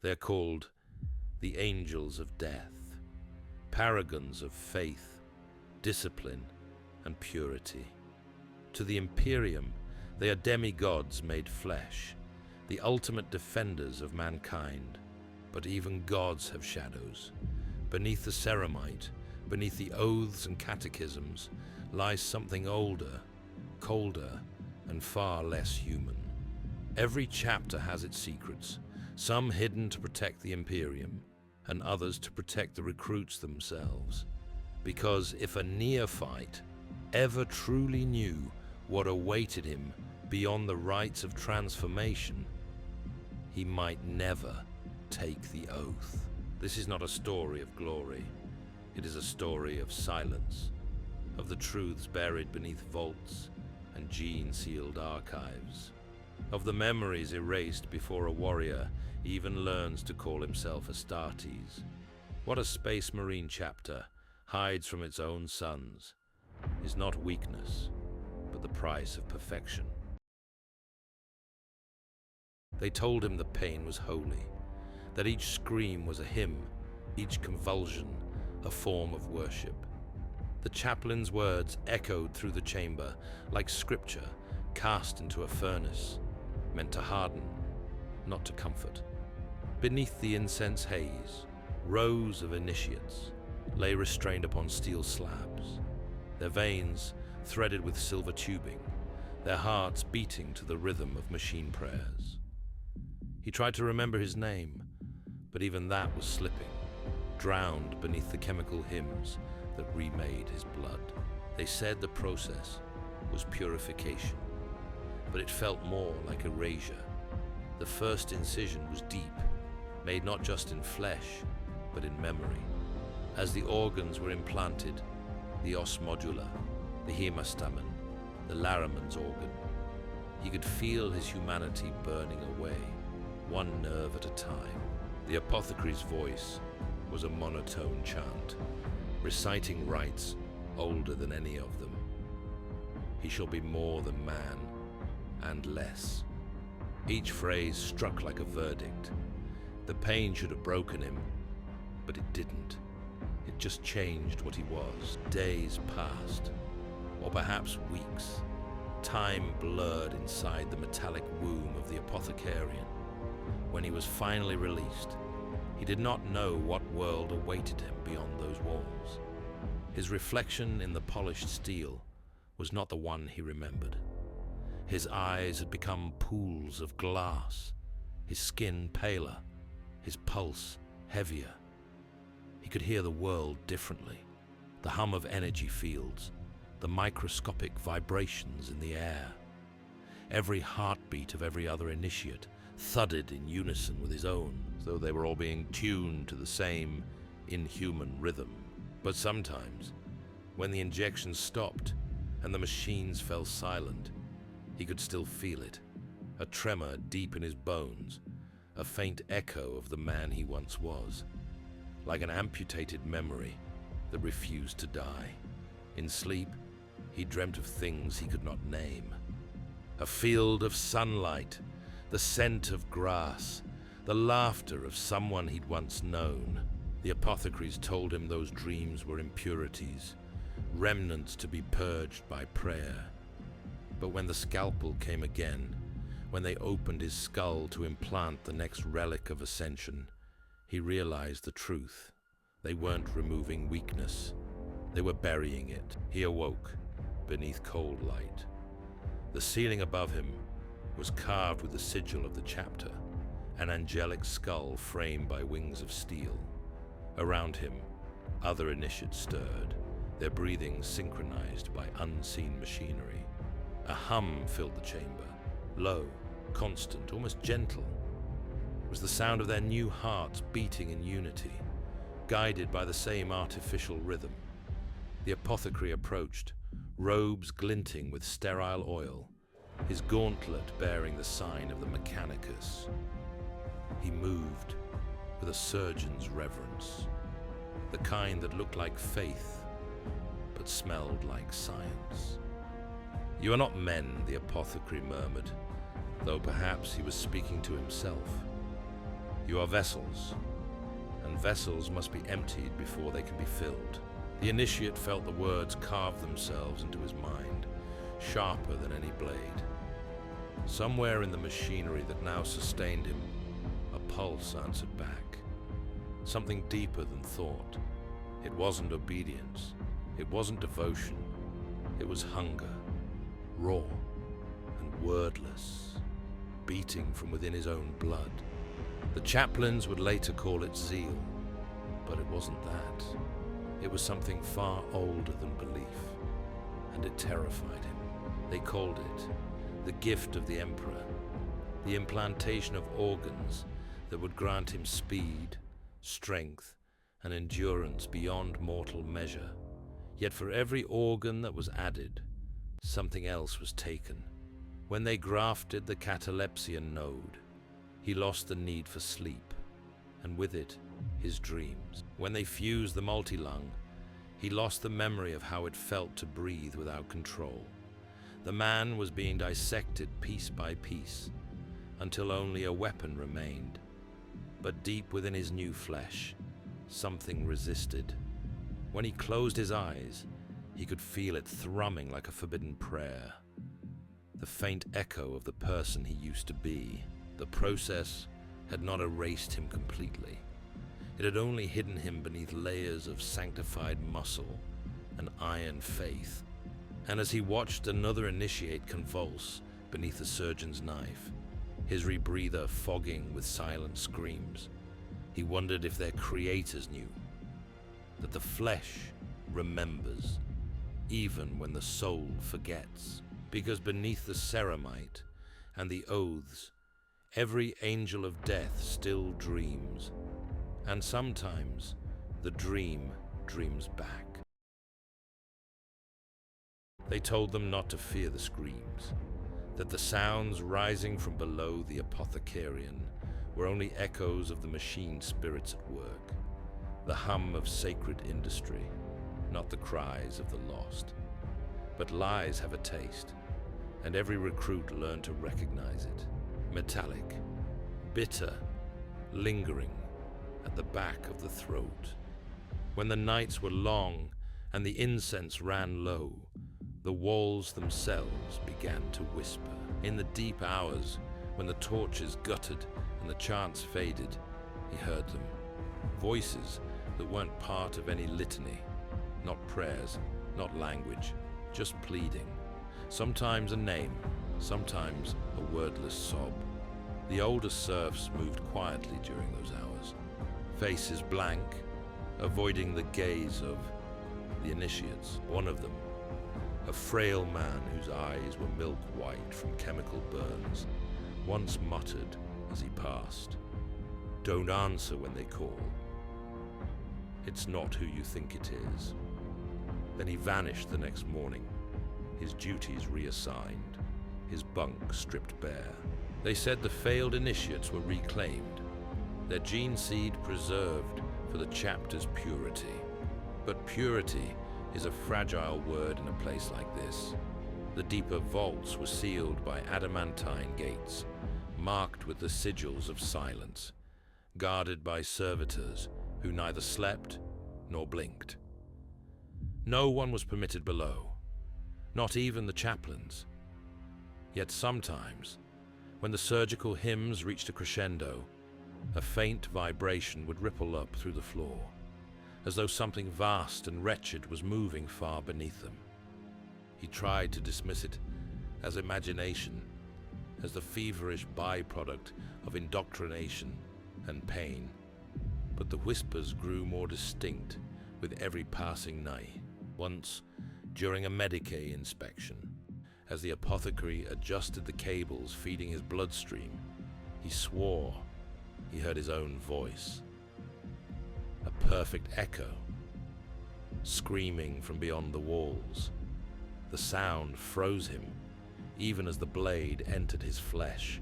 They're called the Angels of Death, paragons of faith, discipline, and purity. To the Imperium, they are demigods made flesh, the ultimate defenders of mankind. But even gods have shadows. Beneath the ceramite, beneath the oaths and catechisms, lies something older, colder, and far less human. Every chapter has its secrets, some hidden to protect the Imperium, and others to protect the recruits themselves. Because if a neophyte ever truly knew what awaited him beyond the rites of transformation, he might never take the oath. This is not a story of glory. It is a story of silence, of the truths buried beneath vaults and gene-sealed archives, of the memories erased before a warrior even learns to call himself Astartes. What a Space Marine chapter hides from its own sons is not weakness, but the price of perfection. They told him the pain was holy, that each scream was a hymn, each convulsion a form of worship. The chaplain's words echoed through the chamber like scripture cast into a furnace, meant to harden, not to comfort. Beneath the incense haze, rows of initiates lay restrained upon steel slabs, their veins threaded with silver tubing, their hearts beating to the rhythm of machine prayers. He tried to remember his name, but even that was slipping, drowned beneath the chemical hymns that remade his blood. They said the process was purification, but it felt more like erasure. The first incision was deep, made not just in flesh, but in memory. As the organs were implanted, the os modula, the hemastamen, the Laraman's organ, he could feel his humanity burning away, one nerve at a time. The apothecary's voice was a monotone chant, reciting rites older than any of them. He shall be more than man, and less. Each phrase struck like a verdict. The pain should have broken him, but it didn't. It just changed what he was. Days passed, or perhaps weeks. Time blurred inside the metallic womb of the Apothecarion. When he was finally released, he did not know what world awaited him beyond those walls. His reflection in the polished steel was not the one he remembered. His eyes had become pools of glass, his skin paler, his pulse heavier. He could hear the world differently, the hum of energy fields, the microscopic vibrations in the air. Every heartbeat of every other initiate thudded in unison with his own, as though they were all being tuned to the same inhuman rhythm. But sometimes, when the injections stopped and the machines fell silent, he could still feel it, a tremor deep in his bones, a faint echo of the man he once was, like an amputated memory that refused to die. In sleep, he dreamt of things he could not name. A field of sunlight, the scent of grass, the laughter of someone he'd once known. The apothecaries told him those dreams were impurities, remnants to be purged by prayer. But when the scalpel came again, when they opened his skull to implant the next relic of ascension, he realized the truth. They weren't removing weakness. They were burying it. He awoke beneath cold light. The ceiling above him was carved with the sigil of the chapter, an angelic skull framed by wings of steel. Around him, other initiates stirred, their breathing synchronized by unseen machinery. A hum filled the chamber, low, constant, almost gentle. It was the sound of their new hearts beating in unity, guided by the same artificial rhythm. The apothecary approached, robes glinting with sterile oil, his gauntlet bearing the sign of the Mechanicus. He moved with a surgeon's reverence, the kind that looked like faith, but smelled like science. "You are not men," the apothecary murmured, though perhaps he was speaking to himself. You are vessels, and vessels must be emptied before they can be filled. The initiate felt the words carve themselves into his mind, sharper than any blade. Somewhere in the machinery that now sustained him, a pulse answered back. Something deeper than thought. It wasn't obedience. It wasn't devotion. It was hunger, raw and wordless, beating from within his own blood. The chaplains would later call it zeal, but it wasn't that. It was something far older than belief, and it terrified him. They called it the gift of the Emperor, the implantation of organs that would grant him speed, strength, and endurance beyond mortal measure. Yet for every organ that was added, something else was taken. When they grafted the catalepsian node, he lost the need for sleep, and with it, his dreams. When they fused the multi-lung, he lost the memory of how it felt to breathe without control. The man was being dissected piece by piece, until only a weapon remained. But deep within his new flesh, something resisted. When he closed his eyes, he could feel it thrumming like a forbidden prayer. The faint echo of the person he used to be. The process had not erased him completely. It had only hidden him beneath layers of sanctified muscle and iron faith. And as he watched another initiate convulse beneath the surgeon's knife, his rebreather fogging with silent screams, he wondered if their creators knew that the flesh remembers, even when the soul forgets. Because beneath the ceramite and the oaths, every angel of death still dreams, and sometimes the dream dreams back. They told them not to fear the screams, that the sounds rising from below the Apothecarion were only echoes of the machine spirits at work, the hum of sacred industry, not the cries of the lost. But lies have a taste, and every recruit learned to recognize it. Metallic, bitter, lingering at the back of the throat. When the nights were long and the incense ran low, the walls themselves began to whisper. In the deep hours, when the torches guttered and the chants faded, he heard them. Voices that weren't part of any litany, not prayers, not language, just pleading. Sometimes a name, sometimes a wordless sob. The older serfs moved quietly during those hours, faces blank, avoiding the gaze of the initiates. One of them, a frail man whose eyes were milk white from chemical burns, once muttered as he passed, "Don't answer when they call. It's not who you think it is." Then he vanished the next morning, his duties reassigned, his bunk stripped bare. They said the failed initiates were reclaimed, their gene seed preserved for the chapter's purity. But purity is a fragile word in a place like this. The deeper vaults were sealed by adamantine gates, marked with the sigils of silence, guarded by servitors who neither slept nor blinked. No one was permitted below, not even the chaplains. Yet sometimes, when the surgical hymns reached a crescendo, a faint vibration would ripple up through the floor, as though something vast and wretched was moving far beneath them. He tried to dismiss it as imagination, as the feverish byproduct of indoctrination and pain. But the whispers grew more distinct with every passing night. Once, during a Medicae inspection, as the apothecary adjusted the cables feeding his bloodstream, he swore he heard his own voice. A perfect echo, screaming from beyond the walls. The sound froze him, even as the blade entered his flesh.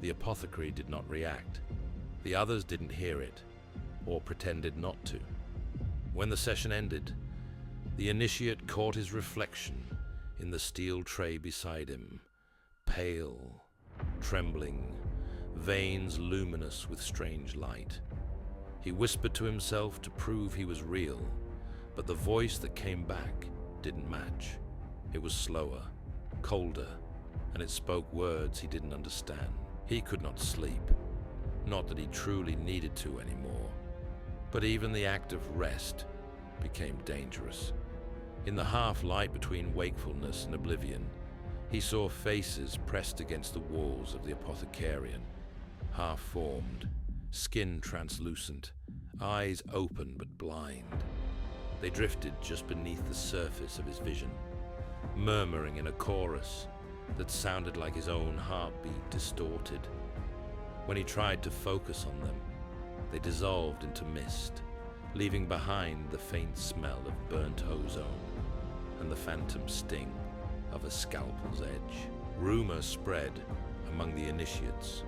The apothecary did not react. The others didn't hear it, or pretended not to. When the session ended, the initiate caught his reflection in the steel tray beside him, pale, trembling, veins luminous with strange light. He whispered to himself to prove he was real, but the voice that came back didn't match. It was slower, colder, and it spoke words he didn't understand. He could not sleep. Not that he truly needed to anymore, but even the act of rest became dangerous. In the half-light between wakefulness and oblivion, he saw faces pressed against the walls of the Apothecarion, half-formed, skin translucent, eyes open but blind. They drifted just beneath the surface of his vision, murmuring in a chorus that sounded like his own heartbeat distorted. When he tried to focus on them, they dissolved into mist, leaving behind the faint smell of burnt ozone and the phantom sting of a scalpel's edge. Rumor spread among the initiates,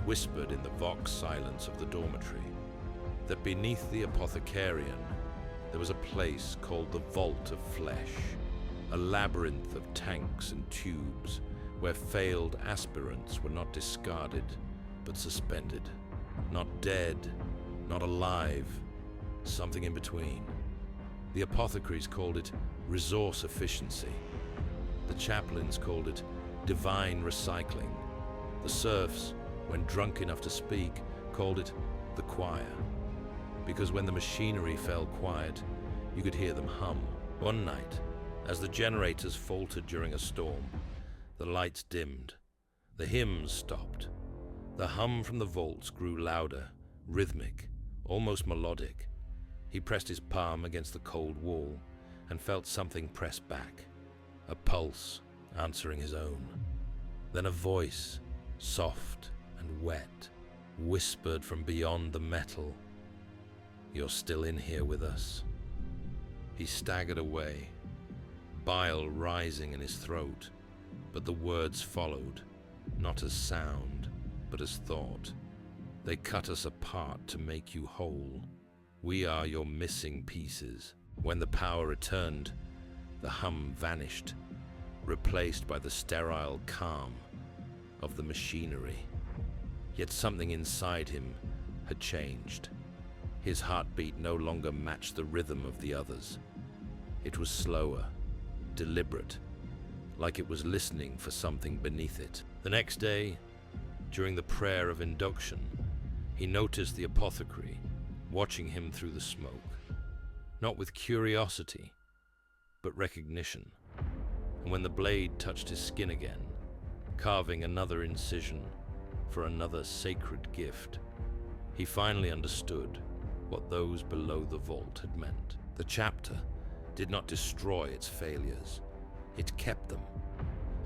whispered in the vox silence of the dormitory, that beneath the Apothecarion there was a place called the Vault of Flesh, a labyrinth of tanks and tubes where failed aspirants were not discarded but suspended, not dead, not alive, something in between. The apothecaries called it resource efficiency. The chaplains called it divine recycling. The serfs, when drunk enough to speak, called it the choir, because when the machinery fell quiet, you could hear them hum. One night, as the generators faltered during a storm, the lights dimmed, the hymns stopped. The hum from the vaults grew louder, rhythmic, almost melodic. He pressed his palm against the cold wall and felt something press back, a pulse answering his own. Then a voice, soft and wet, whispered from beyond the metal, "You're still in here with us." He staggered away, bile rising in his throat, but the words followed, not as sound, but as thought. "They cut us apart to make you whole. We are your missing pieces." When the power returned, the hum vanished, replaced by the sterile calm of the machinery. Yet something inside him had changed. His heartbeat no longer matched the rhythm of the others. It was slower, deliberate, like it was listening for something beneath it. The next day, during the prayer of induction, he noticed the apothecary watching him through the smoke, not with curiosity, but recognition. And when the blade touched his skin again, carving another incision for another sacred gift, he finally understood what those below the vault had meant. The chapter did not destroy its failures, it kept them,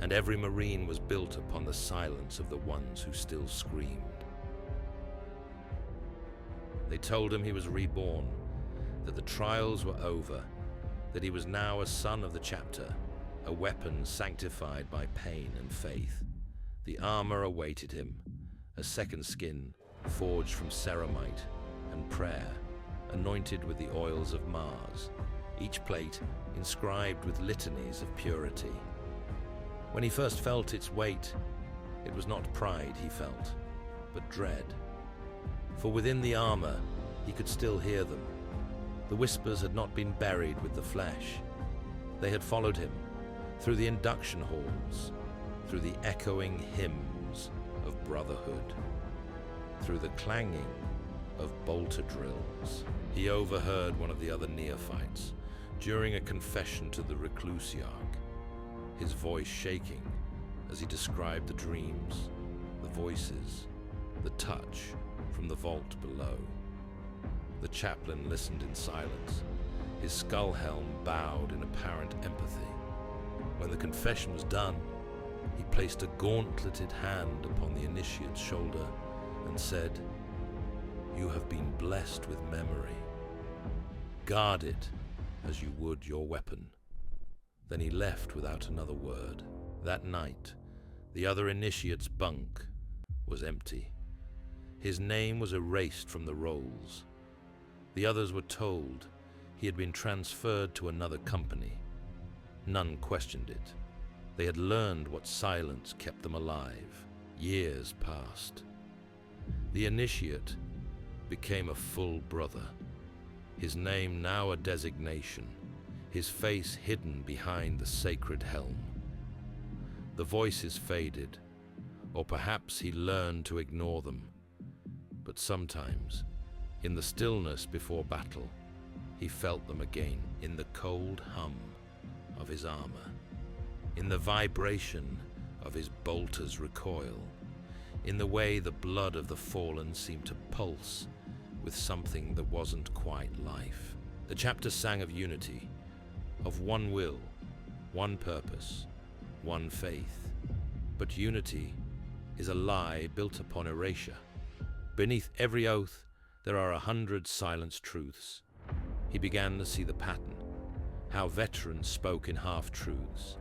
and every Marine was built upon the silence of the ones who still screamed. They told him he was reborn, that the trials were over, that he was now a son of the chapter, a weapon sanctified by pain and faith. The armor awaited him, a second skin forged from ceramite and prayer, anointed with the oils of Mars, each plate inscribed with litanies of purity. When he first felt its weight, it was not pride he felt, but dread. For within the armor, he could still hear them. The whispers had not been buried with the flesh. They had followed him through the induction halls, through the echoing hymns of brotherhood, through the clanging of bolter drills. He overheard one of the other neophytes during a confession to the reclusiarch, his voice shaking as he described the dreams, the voices, the touch from the vault below. The chaplain listened in silence, his skull helm bowed in apparent empathy. When the confession was done, he placed a gauntleted hand upon the initiate's shoulder and said, "You have been blessed with memory. Guard it as you would your weapon." Then he left without another word. That night, the other initiate's bunk was empty. His name was erased from the rolls. The others were told he had been transferred to another company. None questioned it. They had learned what silence kept them alive. Years passed. The initiate became a full brother, his name now a designation, his face hidden behind the sacred helm. The voices faded, or perhaps he learned to ignore them. But sometimes, in the stillness before battle, he felt them again, in the cold hum of his armor, in the vibration of his bolter's recoil, in the way the blood of the fallen seemed to pulse with something that wasn't quite life. The chapter sang of unity, of one will, one purpose, one faith. But unity is a lie built upon erasure. Beneath every oath, there are 100 silenced truths. He began to see the pattern, how veterans spoke in half-truths,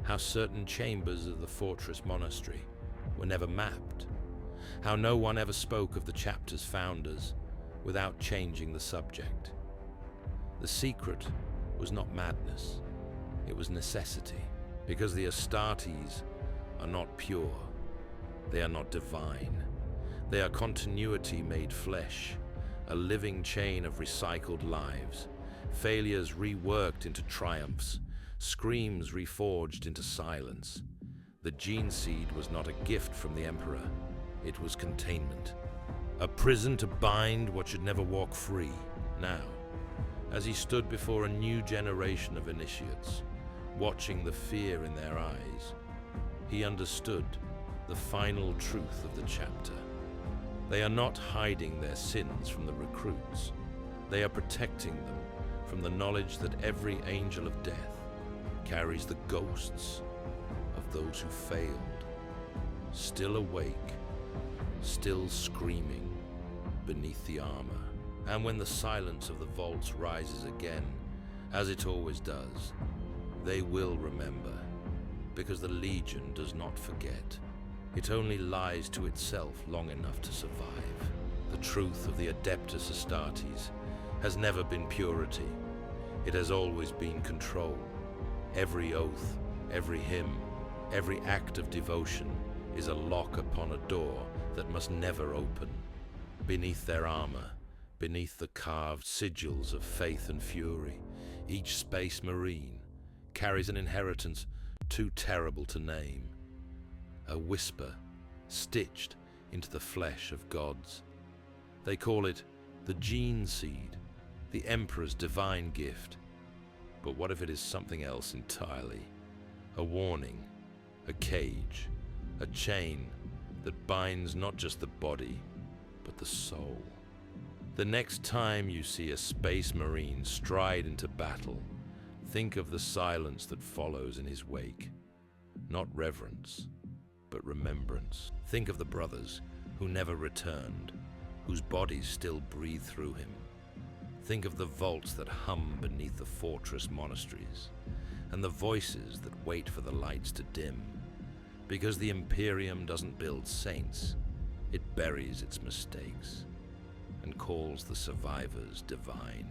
how certain chambers of the fortress monastery were never mapped, how no one ever spoke of the chapter's founders without changing the subject. The secret was not madness, it was necessity, because the Astartes are not pure, they are not divine, they are continuity made flesh, a living chain of recycled lives, failures reworked into triumphs, screams reforged into silence. The gene seed was not a gift from the Emperor, it was containment, a prison to bind what should never walk free. Now, as he stood before a new generation of initiates, watching the fear in their eyes, he understood the final truth of the chapter. They are not hiding their sins from the recruits. They are protecting them from the knowledge that every angel of death carries the ghosts of those who failed, still awake, still screaming beneath the armor. And when the silence of the vaults rises again, as it always does, they will remember, because the Legion does not forget. It only lies to itself long enough to survive. The truth of the Adeptus Astartes has never been purity. It has always been control. Every oath, every hymn, every act of devotion is a lock upon a door that must never open. Beneath their armor, beneath the carved sigils of faith and fury, each space marine carries an inheritance too terrible to name. A whisper stitched into the flesh of gods. They call it the gene seed, the Emperor's divine gift. But what if it is something else entirely? A warning, a cage, a chain that binds not just the body, but the soul. The next time you see a space marine stride into battle, think of the silence that follows in his wake. Not reverence, but remembrance. Think of the brothers who never returned, whose bodies still breathe through him. Think of the vaults that hum beneath the fortress monasteries, and the voices that wait for the lights to dim. Because the Imperium doesn't build saints, it buries its mistakes and calls the survivors divine.